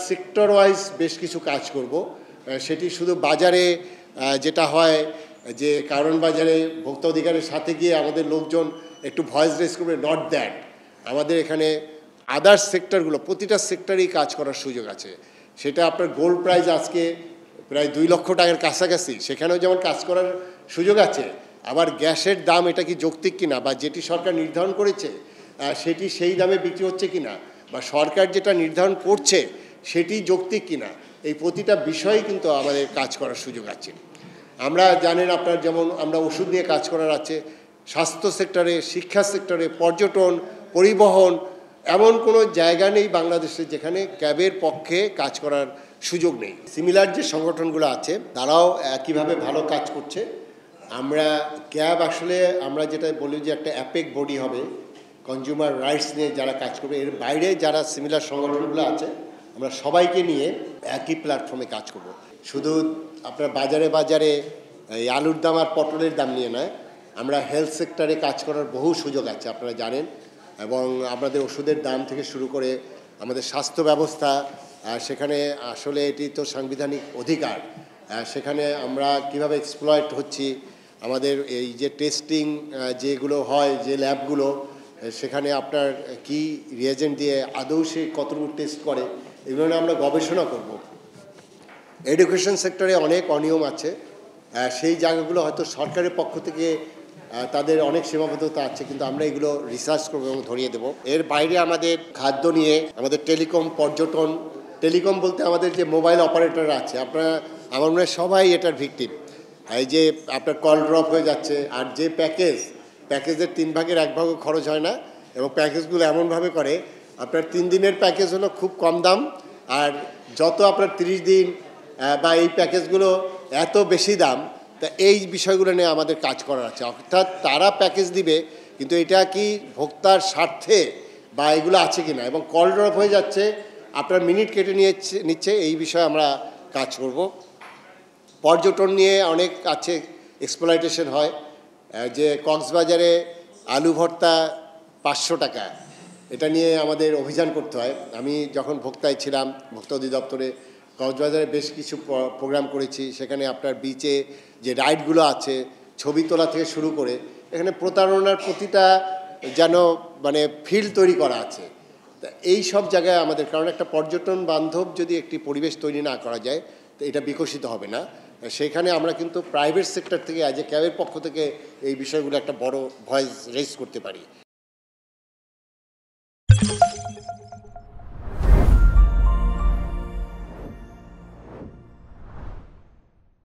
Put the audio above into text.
Sector wise বেশ কিছু কাজ করব। সেটি শুধু বাজারে যেটা হয় যে কারণ বাজারে ভোক্তা অধিকারের সাথে গিয়ে আমাদের লোকজন একটু ভয়েস রেজ করবে, নট দ্যাট। আমাদের এখানে আদার্স সেক্টরগুলো প্রতিটা সেক্টরেই কাজ করার সুযোগ আছে। সেটা আপনার গোল্ড প্রাইস আজকে প্রায় 2 লক্ষ টাকার কাছাকাছি, সেখানেও যেমন কাজ করার সুযোগ আছে। আবার গ্যাসের দাম এটা কি যৌক্তিক কিনা, বা যেটি সরকার নির্ধারণ করেছে সেটি সেই দামে বিক্রি হচ্ছে কিনা, বা সরকার যেটা নির্ধারণ করছে সেটি যৌক্তিক কিনা, এই প্রতিটা বিষয়ে কিন্তু আমাদের কাজ করার সুযোগ আছে। আমরা জানেন আপনার যেমন আমরা ওষুধ নিয়ে কাজ করার আছে, স্বাস্থ্য সেক্টরে, শিক্ষা সেক্টরে, পর্যটন, পরিবহন, এমন কোনো জায়গা নেই বাংলাদেশে যেখানে ক্যাবের পক্ষে কাজ করার সুযোগ নেই। সিমিলার যে সংগঠনগুলো আছে তারাও একইভাবে ভালো কাজ করছে। আমরা ক্যাব আসলে আমরা যেটা বলি যে একটা অ্যাপেক বডি হবে, কনজিউমার রাইটস নিয়ে যারা কাজ করবে, এর বাইরে যারা সিমিলার সংগঠনগুলো আছে আমরা সবাইকে নিয়ে একই প্ল্যাটফর্মে কাজ করব। শুধু আপনার বাজারে বাজারে এই আলুর দাম আর পটলের দাম নিয়ে নয়, আমরা হেলথ সেক্টরে কাজ করার বহু সুযোগ আছে আপনারা জানেন, এবং আমাদের ওষুধের দাম থেকে শুরু করে আমাদের স্বাস্থ্য ব্যবস্থা, সেখানে আসলে এটি তো সাংবিধানিক অধিকার, সেখানে আমরা কিভাবে এক্সপ্লয়েট হচ্ছি, আমাদের এই যে টেস্টিং যেগুলো হয়, যে ল্যাবগুলো, সেখানে আপনার কি রিয়েজেন্ট দিয়ে আদৌ সে কতটুকু টেস্ট করে, এগুলো নিয়ে আমরা গবেষণা করব। এডুকেশন সেক্টরে অনেক অনিয়ম আছে, সেই জায়গাগুলো হয়তো সরকারের পক্ষ থেকে তাদের অনেক সীমাবদ্ধতা আছে, কিন্তু আমরা এগুলো রিসার্চ করবো এবং ধরিয়ে দেবো। এর বাইরে আমাদের খাদ্য নিয়ে, আমাদের টেলিকম, পর্যটন, টেলিকম বলতে আমাদের যে মোবাইল অপারেটর আছে, আপনারা আমার মনে হয় সবাই এটার ভিকটিম। এই যে আপনার কল ড্রপ হয়ে যাচ্ছে, আর যে প্যাকেজের 3 ভাগের 1 ভাগও খরচ হয় না, এবং প্যাকেজগুলো এমনভাবে করে আপনার 3 দিনের প্যাকেজ হলো খুব কম দাম, আর যত আপনার 30 দিন বা এই প্যাকেজগুলো এত বেশি দাম। তা এই বিষয়গুলো নিয়ে আমাদের কাজ করার আছে। অর্থাৎ তারা প্যাকেজ দিবে, কিন্তু এটা কি ভোক্তার স্বার্থে বা এগুলো আছে কি না, এবং কল ড্রপ হয়ে যাচ্ছে, আপনার মিনিট কেটে নিচ্ছে, এই বিষয়ে আমরা কাজ করব। পর্যটন নিয়ে অনেক আছে, এক্সপ্লয়টেশন হয়, যে কক্সবাজারে আলু ভর্তা 500 টাকা, এটা নিয়ে আমাদের অভিযান করতে হয়। আমি যখন ভোক্তায় ছিলাম, ভোক্তা অধিদপ্তরে কক্সবাজারে বেশ কিছু প্রোগ্রাম করেছি। সেখানে আপনার বিচে যে রাইডগুলো আছে, ছবি তোলা থেকে শুরু করে, এখানে প্রতারণার প্রতিটা যেন মানে ফিল্ড তৈরি করা আছে। তা এই সব জায়গায় আমাদের, কারণ একটা পর্যটন বান্ধব যদি একটি পরিবেশ তৈরি না করা যায় তো এটা বিকশিত হবে না। সেখানে আমরা কিন্তু প্রাইভেট সেক্টর থেকে, অ্যাজ এ ক্যাবের পক্ষ থেকে এই বিষয়গুলো একটা বড় ভয়েস রেজ করতে পারি।